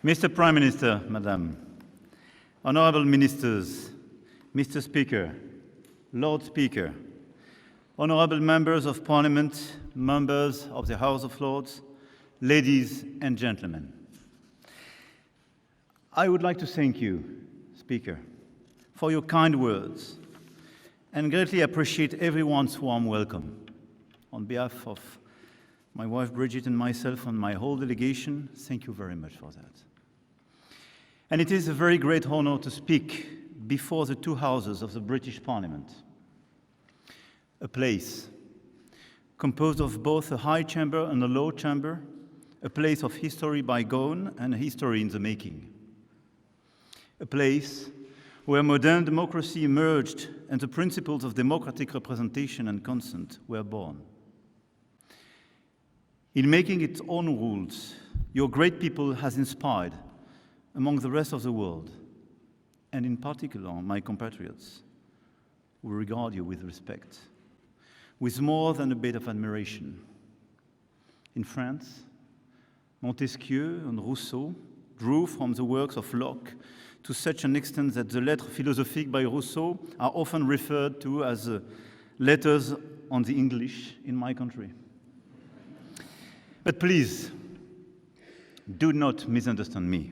Mr. Prime Minister, Madam, Honourable Ministers, Mr. Speaker, Lord Speaker, Honourable Members of Parliament, members of the House of Lords, ladies and gentlemen. I would like to thank you, Speaker, for your kind words and greatly appreciate everyone's warm welcome. On behalf of my wife Bridget and myself and my whole delegation, thank you very much for that. And it is a very great honor to speak before the two houses of the British Parliament, a place composed of both a high chamber and a low chamber, a place of history bygone and history in the making, a place where modern democracy emerged and the principles of democratic representation and consent were born. In making its own rules, your great people has inspired among the rest of the world, and in particular my compatriots, who regard you with respect, with more than a bit of admiration. In France, Montesquieu and Rousseau drew from the works of Locke to such an extent that the Lettres philosophiques by Rousseau are often referred to as letters on the English in my country. But please, do not misunderstand me.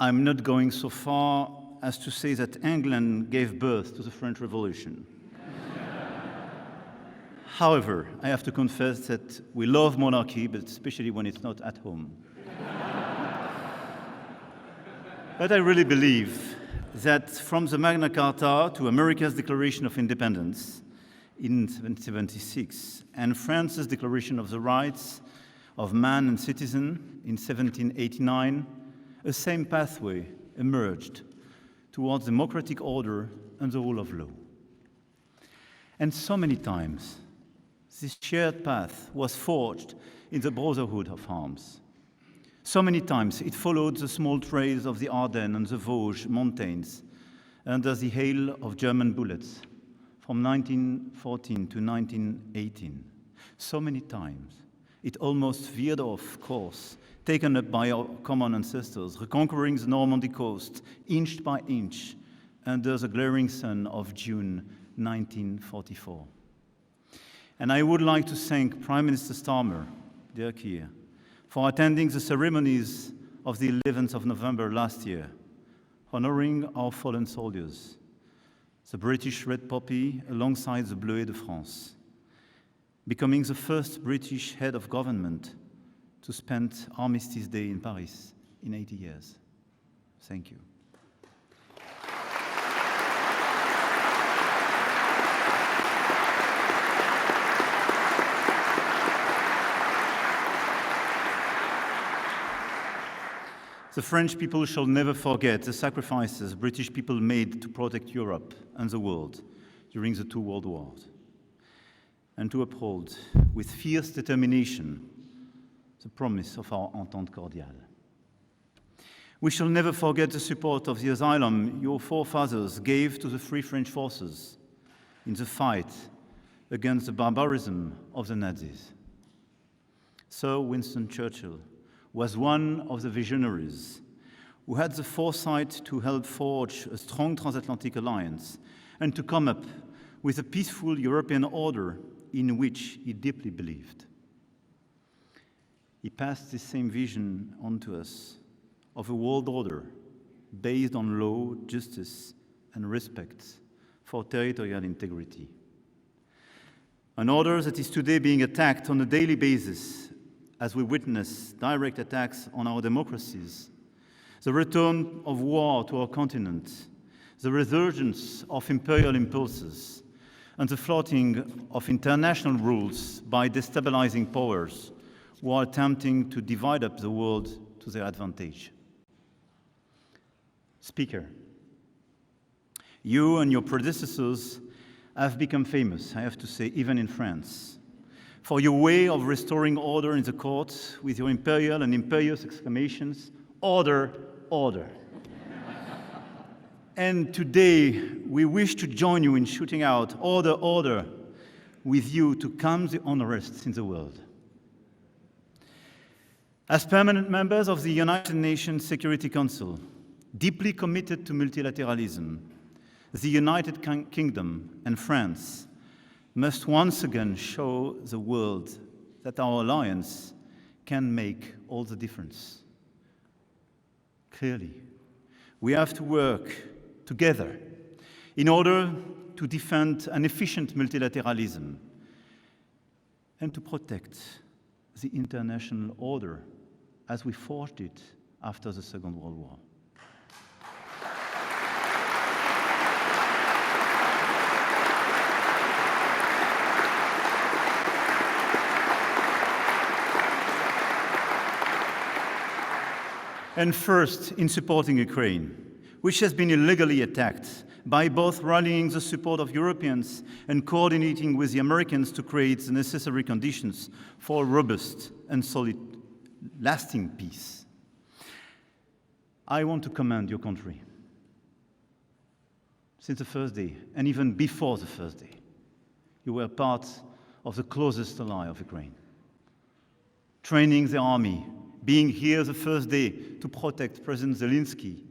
I'm not going so far as to say that England gave birth to the French Revolution. However, I have to confess that we love monarchy, but especially when it's not at home. But I really believe that from the Magna Carta to America's Declaration of Independence in 1776 and France's Declaration of the Rights of Man and Citizen in 1789, a same pathway emerged towards democratic order and the rule of law. And so many times, this shared path was forged in the brotherhood of arms. So many times it followed the small trails of the Ardennes and the Vosges mountains under the hail of German bullets from 1914 to 1918. So many times it almost veered off course, taken up by our common ancestors, reconquering the Normandy coast inch by inch under the glaring sun of June 1944. And I would like to thank Prime Minister Starmer, dear Keir, for attending the ceremonies of the 11th of November last year, honoring our fallen soldiers, the British Red Poppy alongside the Bleuet de France, becoming the first British head of government to spend Armistice Day in Paris in 80 years. Thank you. The French people shall never forget the sacrifices British people made to protect Europe and the world during the two world wars, and to uphold with fierce determination the promise of our Entente Cordiale. We shall never forget the support of the asylum your forefathers gave to the Free French forces in the fight against the barbarism of the Nazis. Sir Winston Churchill was one of the visionaries who had the foresight to help forge a strong transatlantic alliance and to come up with a peaceful European order in which he deeply believed. He passed this same vision on to us of a world order based on law, justice, and respect for territorial integrity. An order that is today being attacked on a daily basis as we witness direct attacks on our democracies, the return of war to our continent, the resurgence of imperial impulses, and the flouting of international rules by destabilizing powers who are attempting to divide up the world to their advantage. Speaker, you and your predecessors have become famous, I have to say, even in France, for your way of restoring order in the courts with your imperial and imperious exclamations, "Order, order." And today, we wish to join you in shooting out "Order, order" with you to calm the unrest in the world. As permanent members of the United Nations Security Council, deeply committed to multilateralism, the United Kingdom and France must once again show the world that our alliance can make all the difference. Clearly, we have to work together in order to defend an efficient multilateralism and to protect the international order as we forged it after the Second World War. And first, in supporting Ukraine, which has been illegally attacked, by both rallying the support of Europeans and coordinating with the Americans to create the necessary conditions for a robust and solid, lasting peace. I want to commend your country. Since the first day, and even before the first day, you were part of the closest ally of Ukraine, training the army, being here the first day to protect President Zelensky,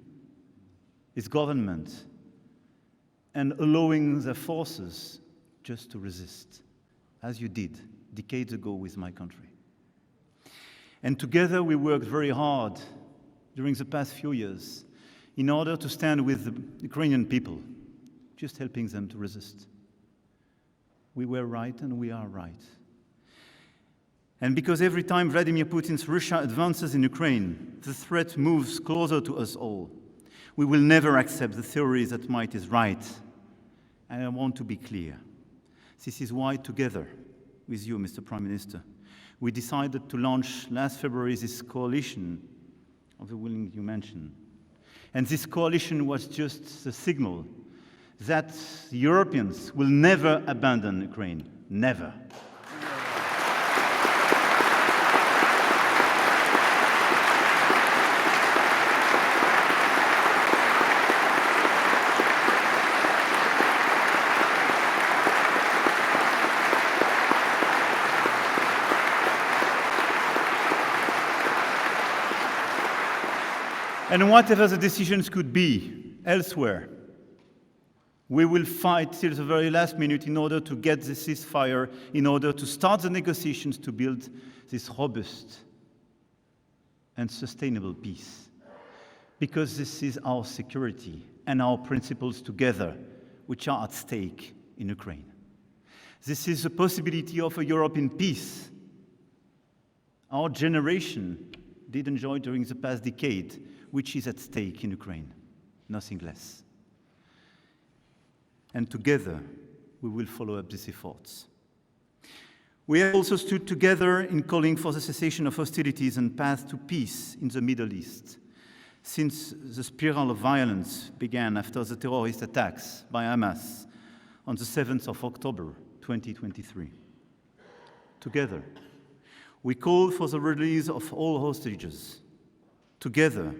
his government, and allowing their forces just to resist, as you did decades ago with my country. And together we worked very hard during the past few years in order to stand with the Ukrainian people, just helping them to resist. We were right and we are right. And because every time Vladimir Putin's Russia advances in Ukraine, the threat moves closer to us all. We will never accept the theory that might is right. And I want to be clear. This is why, together with you, Mr. Prime Minister, we decided to launch last February this coalition of the willing you mentioned. And this coalition was just the signal that the Europeans will never abandon Ukraine. Never. And whatever the decisions could be elsewhere, we will fight till the very last minute in order to get the ceasefire, in order to start the negotiations to build this robust and sustainable peace. Because this is our security and our principles together which are at stake in Ukraine. This is the possibility of a Europe in peace. Our generation did enjoy during the past decade, which is at stake in Ukraine, nothing less. And together, we will follow up these efforts. We have also stood together in calling for the cessation of hostilities and path to peace in the Middle East, since the spiral of violence began after the terrorist attacks by Hamas on the 7th of October, 2023. Together, we called for the release of all hostages. Together,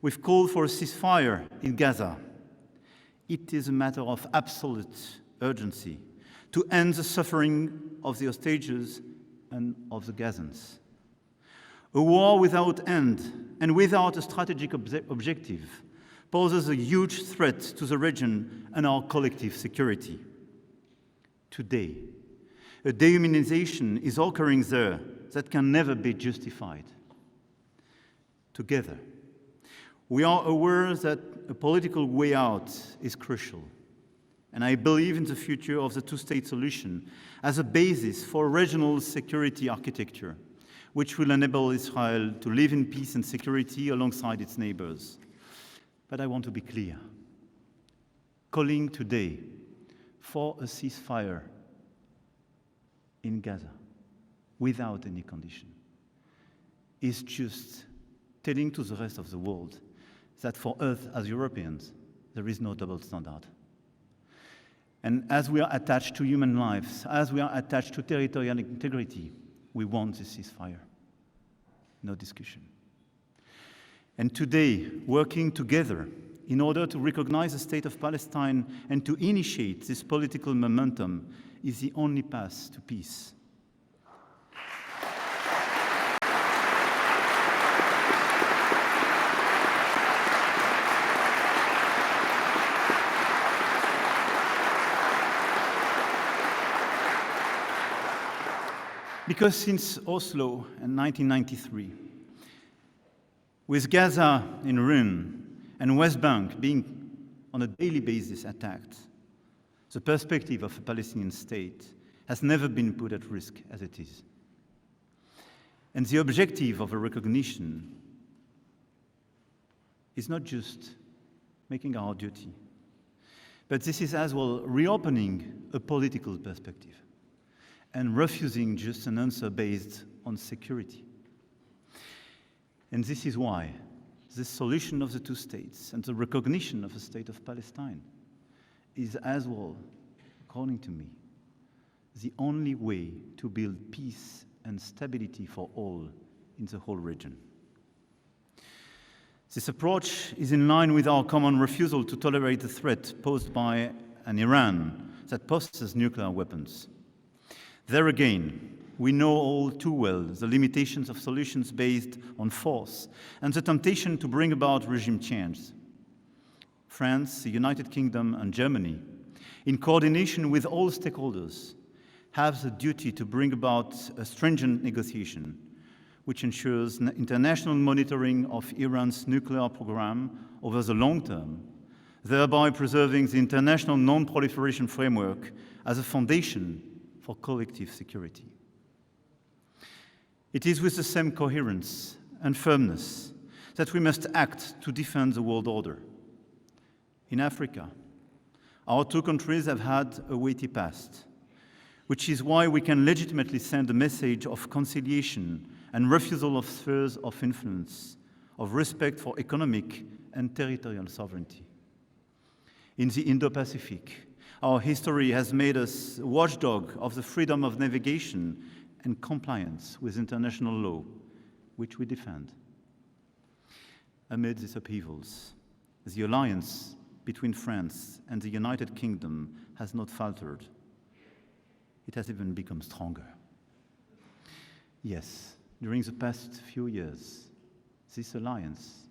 we've called for a ceasefire in Gaza. It is a matter of absolute urgency to end the suffering of the hostages and of the Gazans. A war without end and without a strategic objective poses a huge threat to the region and our collective security. Today, a dehumanization is occurring there that can never be justified. Together, we are aware that a political way out is crucial, and I believe in the future of the two-state solution as a basis for regional security architecture, which will enable Israel to live in peace and security alongside its neighbors. But I want to be clear. Calling today for a ceasefire in Gaza without any condition is just telling to the rest of the world that for us as Europeans, there is no double standard. And as we are attached to human lives, as we are attached to territorial integrity, we want this ceasefire. No discussion. And today, working together in order to recognize the state of Palestine and to initiate this political momentum is the only path to peace. Because since Oslo in 1993, with Gaza in ruin and West Bank being on a daily basis attacked, the perspective of a Palestinian state has never been put at risk as it is. And the objective of a recognition is not just making our duty, but this is as well reopening a political perspective and refusing just an answer based on security. And this is why the solution of the two states and the recognition of the state of Palestine is as well, according to me, the only way to build peace and stability for all in the whole region. This approach is in line with our common refusal to tolerate the threat posed by an Iran that possesses nuclear weapons. There again, we know all too well the limitations of solutions based on force and the temptation to bring about regime change. France, the United Kingdom, and Germany, in coordination with all stakeholders, have the duty to bring about a stringent negotiation which ensures international monitoring of Iran's nuclear program over the long term, thereby preserving the international non-proliferation framework as a foundation for collective security. It is with the same coherence and firmness that we must act to defend the world order. In Africa, our two countries have had a weighty past, which is why we can legitimately send a message of conciliation and refusal of spheres of influence, of respect for economic and territorial sovereignty. In the Indo-Pacific, our history has made us a watchdog of the freedom of navigation and compliance with international law, which we defend. Amid these upheavals, the alliance between France and the United Kingdom has not faltered. It has even become stronger. Yes, during the past few years, this alliance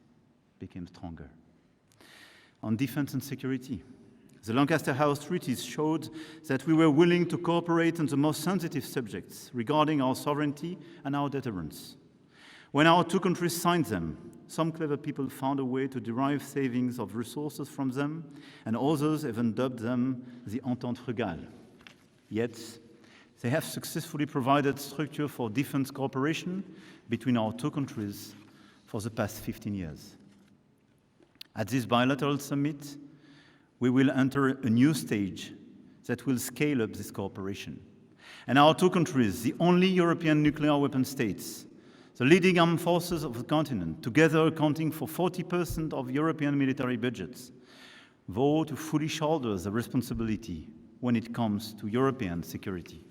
became stronger. On defense and security, the Lancaster House treaties showed that we were willing to cooperate on the most sensitive subjects regarding our sovereignty and our deterrence. When our two countries signed them, some clever people found a way to derive savings of resources from them, and others even dubbed them the Entente Régale. Yet, they have successfully provided structure for defense cooperation between our two countries for the past 15 years. At this bilateral summit, we will enter a new stage that will scale up this cooperation. And our two countries, the only European nuclear weapon states, the leading armed forces of the continent, together accounting for 40% of European military budgets, vow to fully shoulder the responsibility when it comes to European security.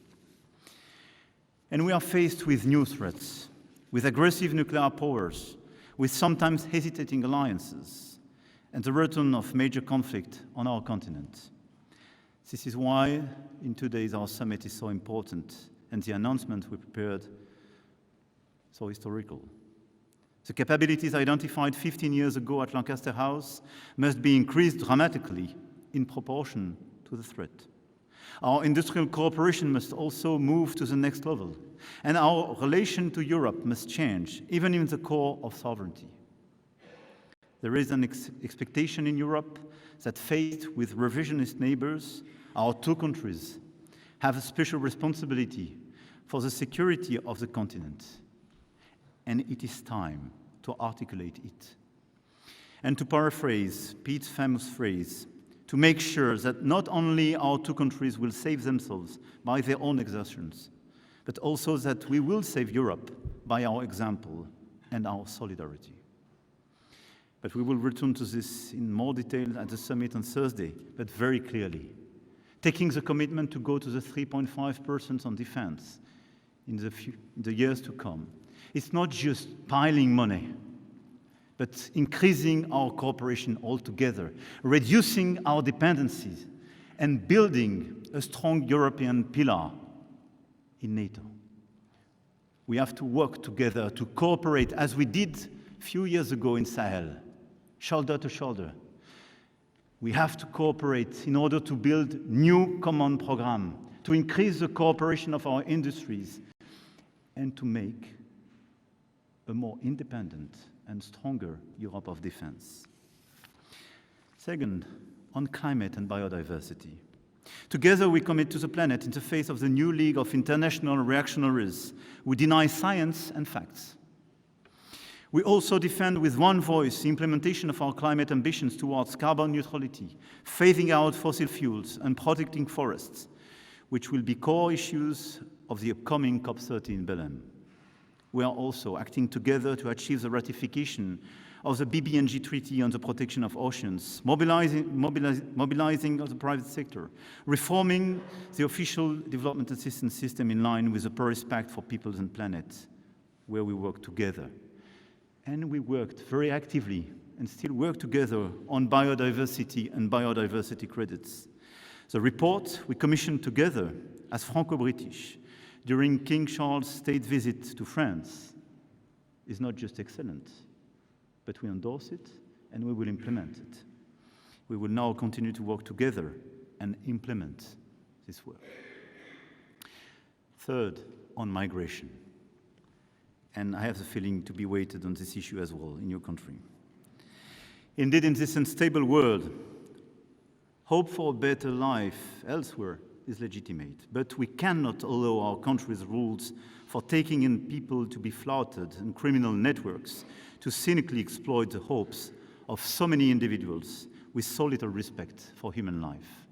And we are faced with new threats, with aggressive nuclear powers, with sometimes hesitating alliances, and the return of major conflict on our continent. This is why, in today's our summit is so important, and the announcement we prepared so historical. The capabilities identified 15 years ago at Lancaster House must be increased dramatically in proportion to the threat. Our industrial cooperation must also move to the next level, and our relation to Europe must change, even in the core of sovereignty. There is an expectation in Europe that, faced with revisionist neighbors, our two countries have a special responsibility for the security of the continent. And it is time to articulate it. And to paraphrase Pete's famous phrase, to make sure that not only our two countries will save themselves by their own exertions, but also that we will save Europe by our example and our solidarity. But we will return to this in more detail at the summit on Thursday, but very clearly, taking the commitment to go to the 3.5% on defense in the years to come. It's not just piling money, but increasing our cooperation altogether, reducing our dependencies, and building a strong European pillar in NATO. We have to work together to cooperate as we did a few years ago in Sahel, shoulder to shoulder. We have to cooperate in order to build new common programs, to increase the cooperation of our industries, and to make a more independent and stronger Europe of defense. Second, on climate and biodiversity. Together we commit to the planet in the face of the new league of international reactionaries who deny science and facts. We also defend with one voice the implementation of our climate ambitions towards carbon neutrality, phasing out fossil fuels and protecting forests, which will be core issues of the upcoming COP30 in Belém. We are also acting together to achieve the ratification of the BBNG Treaty on the protection of oceans, mobilizing the private sector, reforming the official development assistance system in line with the Paris Pact for Peoples and Planet, where we work together. And we worked very actively and still work together on biodiversity and biodiversity credits. The report we commissioned together as Franco-British during King Charles' state visit to France is not just excellent, but we endorse it and we will implement it. We will now continue to work together and implement this work. Third, on migration. And I have the feeling to be weighted on this issue as well in your country. Indeed, in this unstable world, hope for a better life elsewhere is legitimate, but we cannot allow our country's rules for taking in people to be flouted and criminal networks to cynically exploit the hopes of so many individuals with so little respect for human life.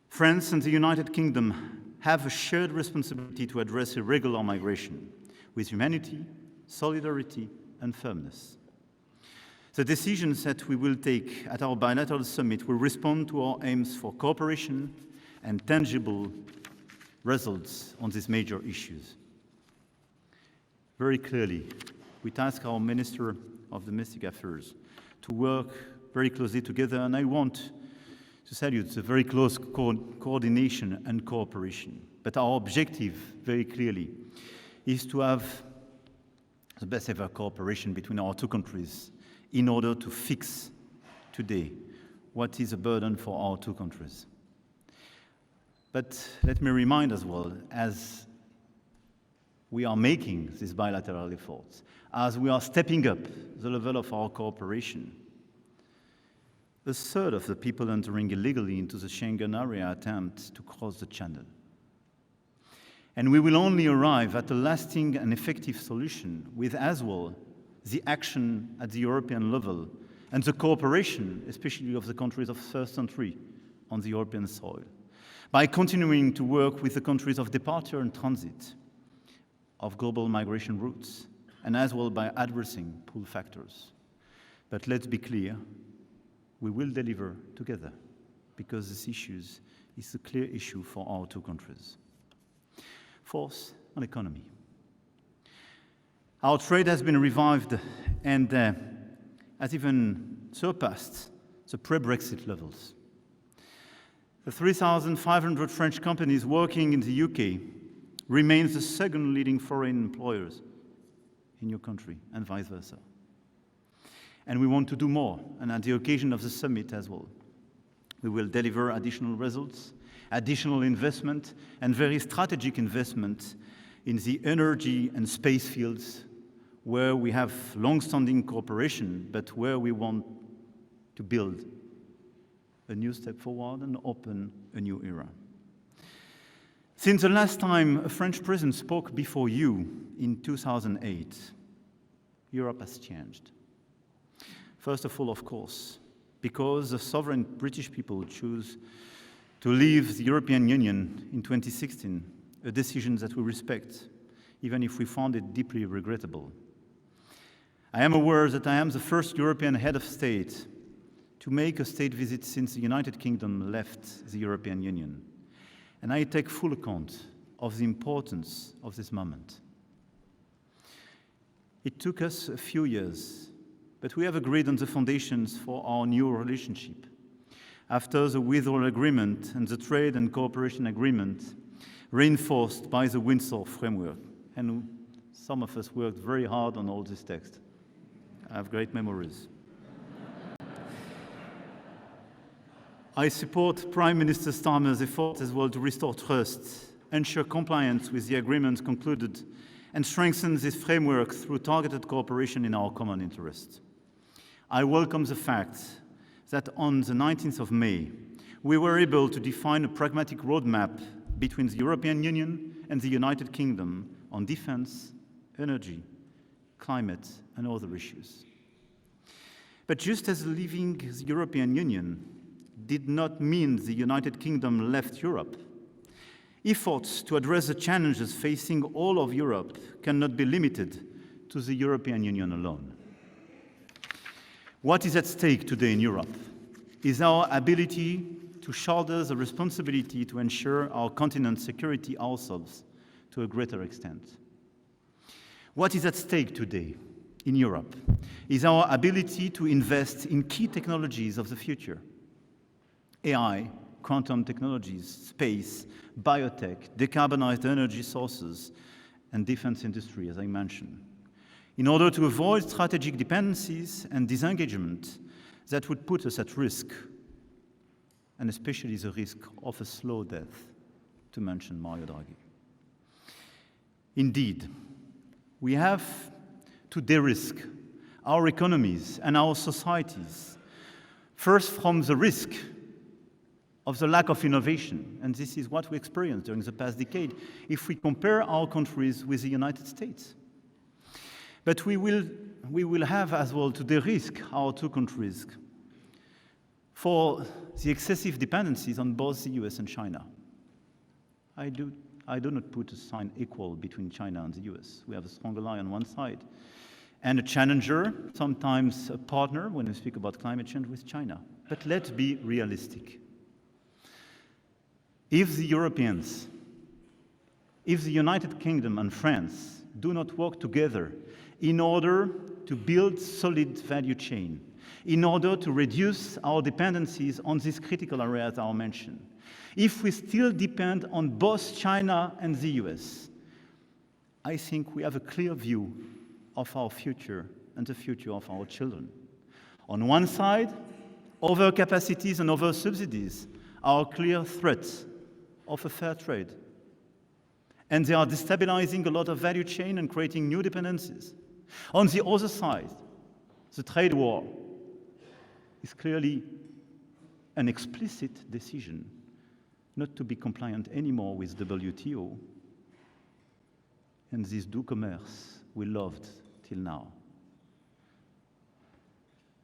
France and the United Kingdom have a shared responsibility to address irregular migration with humanity, solidarity, and firmness. The decisions that we will take at our bilateral summit will respond to our aims for cooperation and tangible results on these major issues. Very clearly, we task our Minister of Domestic Affairs to work very closely together, and I want to salute the very close coordination and cooperation. But our objective, very clearly, is to have the best ever cooperation between our two countries in order to fix today what is a burden for our two countries. But let me remind as well, as we are making these bilateral efforts, as we are stepping up the level of our cooperation, a third of the people entering illegally into the Schengen area attempt to cross the channel. And we will only arrive at a lasting and effective solution with as well the action at the European level and the cooperation, especially of the countries of first entry on the European soil, by continuing to work with the countries of departure and transit of global migration routes, and as well by addressing pull factors. But let's be clear, we will deliver together because this issue is a clear issue for our two countries. Fourth, on economy. Our trade has been revived and has even surpassed the pre-Brexit levels. The 3,500 French companies working in the UK remains the second leading foreign employers in your country, and vice versa. And we want to do more, and at the occasion of the summit as well. We will deliver additional results, additional investment, and very strategic investment in the energy and space fields where we have long-standing cooperation, but where we want to build a new step forward and open a new era. Since the last time a French president spoke before you in 2008, Europe has changed. First of all, of course, because the sovereign British people choose to leave the European Union in 2016, a decision that we respect, even if we found it deeply regrettable. I am aware that I am the first European head of state to make a state visit since the United Kingdom left the European Union, and I take full account of the importance of this moment. It took us a few years, but we have agreed on the foundations for our new relationship. After the withdrawal agreement and the trade and cooperation agreement, reinforced by the Windsor framework, and some of us worked very hard on all this text. I have great memories. I support Prime Minister Starmer's efforts as well to restore trust ensure compliance with the agreements concluded, and strengthen this framework through targeted cooperation in our common interest. I welcome the fact that on the 19th of May, we were able to define a pragmatic roadmap between the European Union and the United Kingdom on defense, energy, climate, and other issues. But just as leaving the European Union did not mean the United Kingdom left Europe, efforts to address the challenges facing all of Europe cannot be limited to the European Union alone. What is at stake today in Europe is our ability to shoulder the responsibility to ensure our continent's security ourselves to a greater extent. What is at stake today in Europe is our ability to invest in key technologies of the future: AI, quantum technologies, space, biotech, decarbonized energy sources, and defense industry, as I mentioned, in order to avoid strategic dependencies and disengagement that would put us at risk, and especially the risk of a slow death, to mention Mario Draghi. Indeed, we have to de-risk our economies and our societies, first from the risk of the lack of innovation, and this is what we experienced during the past decade if we compare our countries with the United States. But we will have as well to de-risk our two countries for the excessive dependencies on both the US and China. I do not put a sign equal between China and the US. We have a strong ally on one side, and a challenger, sometimes a partner when we speak about climate change with China. But let's be realistic. If the Europeans, if the United Kingdom and France do not work together in order to build solid value chain, in order to reduce our dependencies on these critical areas I mentioned, if we still depend on both China and the US, I think we have a clear view of our future and the future of our children. On one side, overcapacities and over-subsidies are clear threats of a fair trade, and they are destabilizing a lot of value chain and creating new dependencies. On the other side, the trade war is clearly an explicit decision not to be compliant anymore with WTO and this doux commerce we loved till now.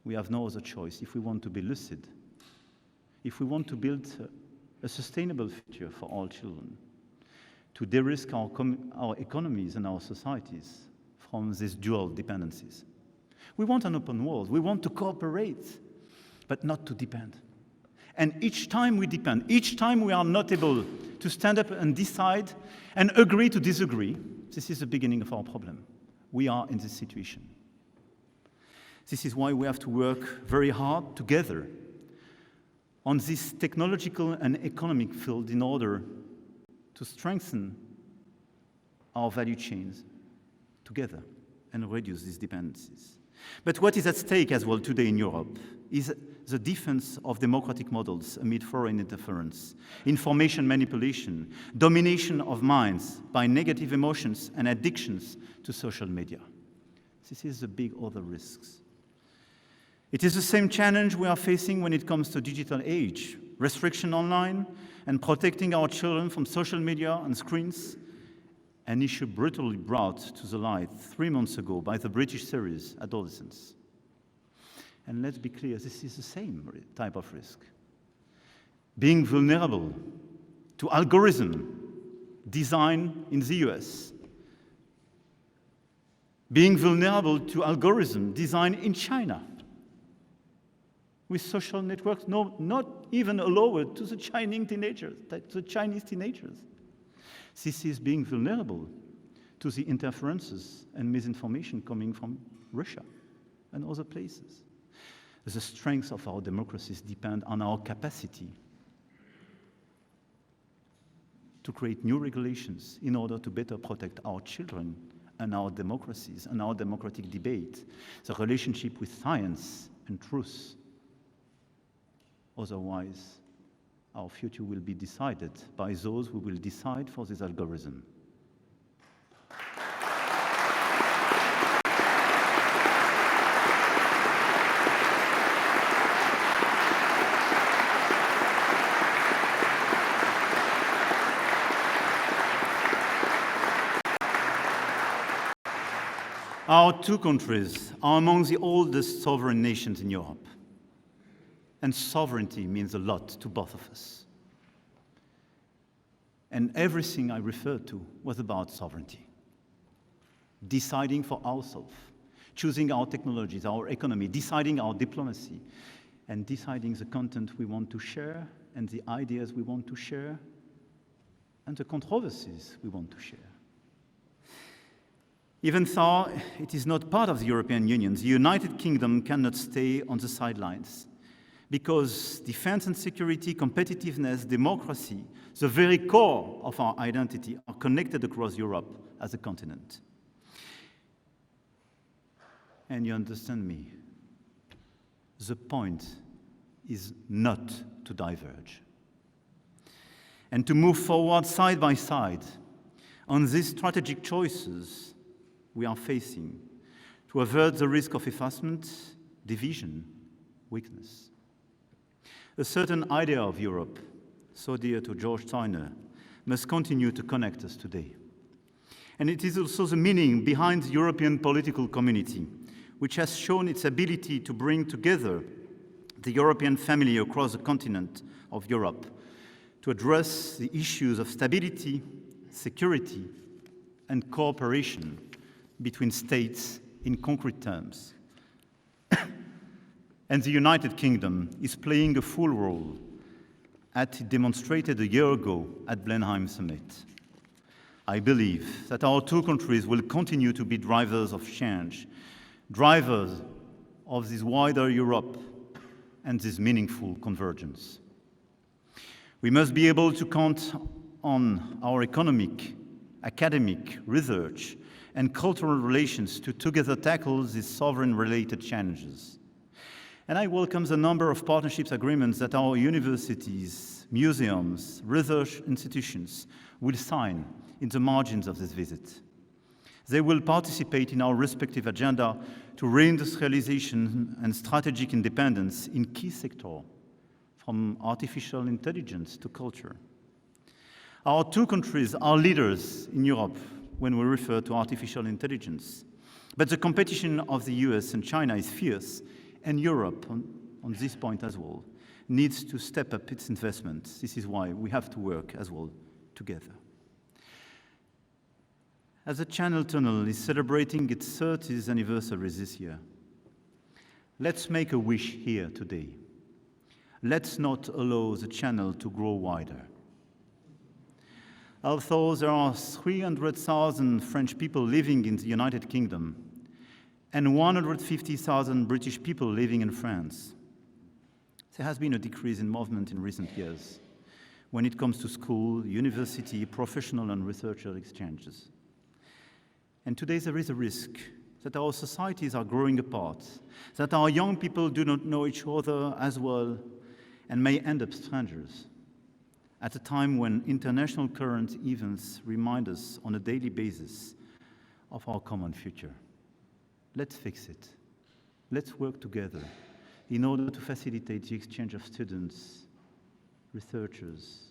We have no other choice if we want to be lucid, if we want to build a sustainable future for all children, to de-risk our economies and our societies from these dual dependencies. We want an open world. We want to cooperate, but not to depend. And each time we depend, each time we are not able to stand up and decide and agree to disagree, this is the beginning of our problem. We are in this situation. This is why we have to work very hard together on this technological and economic field in order to strengthen our value chains together and reduce these dependencies. But what is at stake as well today in Europe is the defense of democratic models amid foreign interference, information manipulation, domination of minds by negative emotions and addictions to social media. This is the big other risks. It is the same challenge we are facing when it comes to digital age, restriction online, and protecting our children from social media and screens, an issue brutally brought to the light 3 months ago by the British series Adolescents. And let's be clear, this is the same type of risk. Being vulnerable to algorithm design in the US, being vulnerable to algorithm design in China, with social networks not even allowed to the Chinese teenagers. This is being vulnerable to the interferences and misinformation coming from Russia and other places. The strength of our democracies depend on our capacity to create new regulations in order to better protect our children and our democracies and our democratic debate, the relationship with science and truth. Otherwise, Our future will be decided by those who will decide for this algorithm. Our two countries are among the oldest sovereign nations in Europe. And sovereignty means a lot to both of us. And everything I referred to was about sovereignty. Deciding for ourselves, choosing our technologies, our economy, deciding our diplomacy, and deciding the content we want to share, and the ideas we want to share, and the controversies we want to share. Even though it is not part of the European Union, the United Kingdom cannot stay on the sidelines, because defense and security, competitiveness, democracy, the very core of our identity, are connected across Europe as a continent. And you understand me, the point is not to diverge, and to move forward side by side on these strategic choices we are facing, to avert the risk of effacement, division, weakness. A certain idea of Europe, so dear to George Steiner, must continue to connect us today. And it is also the meaning behind the European political community, which has shown its ability to bring together the European family across the continent of Europe to address the issues of stability, security, and cooperation between states in concrete terms. And the United Kingdom is playing a full role, as it demonstrated a year ago at Blenheim Summit. I believe that our two countries will continue to be drivers of change, drivers of this wider Europe and this meaningful convergence. We must be able to count on our economic, academic, research, and cultural relations to together tackle these sovereign-related challenges. And I welcome the number of partnerships agreements that our universities, museums, research institutions will sign in the margins of this visit. They will participate in our respective agenda to reindustrialization and strategic independence in key sectors, from artificial intelligence to culture. Our two countries are leaders in Europe when we refer to artificial intelligence. But the competition of the US and China is fierce, and Europe, on this point as well, needs to step up its investments. This is why we have to work as well together. As the Channel Tunnel is celebrating its 30th anniversary this year, let's make a wish here today. Let's not allow the channel to grow wider. Although there are 300,000 French people living in the United Kingdom and 150,000 British people living in France, there has been a decrease in movement in recent years when it comes to school, university, professional and researcher exchanges. And today there is a risk that our societies are growing apart, that our young people do not know each other as well and may end up strangers, at a time when international current events remind us on a daily basis of our common future. Let's fix it. Let's work together in order to facilitate the exchange of students, researchers,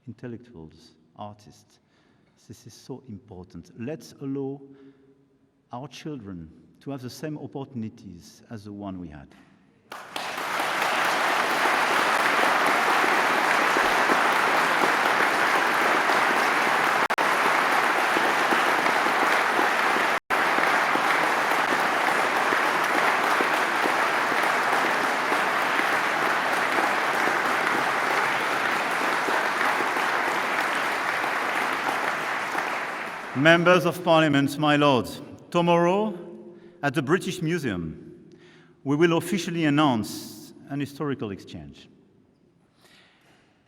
intellectuals, artists. This is so important. Let's allow our children to have the same opportunities as the one we had. Members of Parliament, my lords, tomorrow at the British Museum, we will officially announce an historical exchange.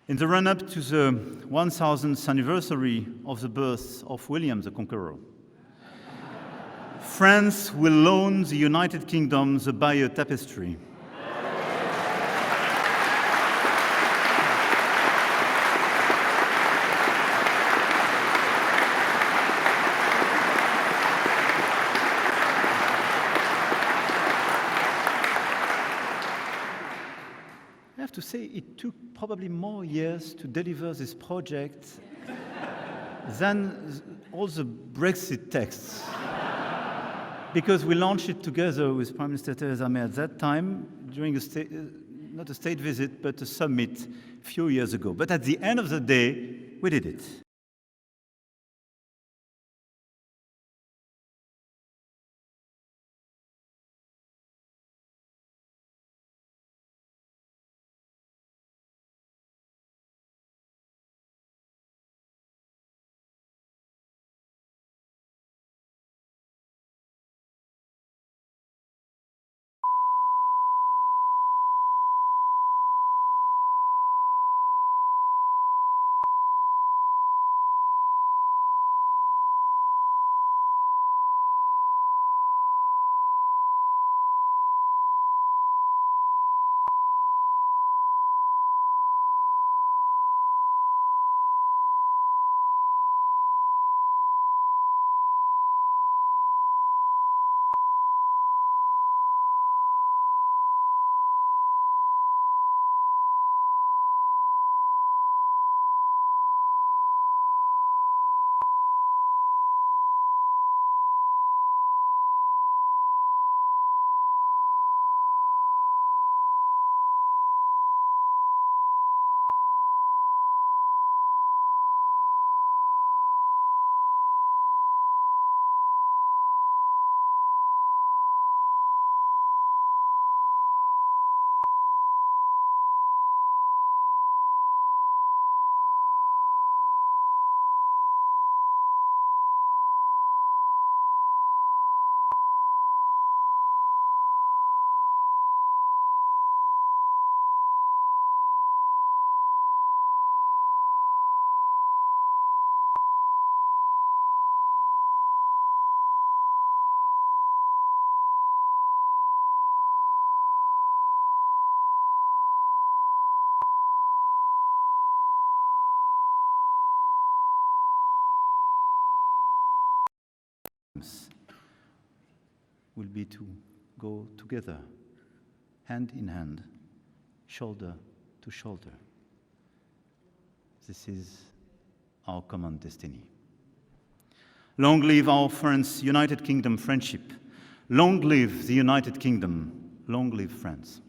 In the run-up to the 1000th anniversary of the birth of William the Conqueror, France will loan the United Kingdom the Bayeux Tapestry. have to say it took probably more years to deliver this project than all the Brexit texts. Because we launched it together with Prime Minister Theresa May at that time during not a state visit, but a summit a few years ago. But at the end of the day, we did it. Will be to go together, hand in hand, shoulder to shoulder. This is our common destiny. Long live our France, United Kingdom friendship. Long live the United Kingdom. Long live France.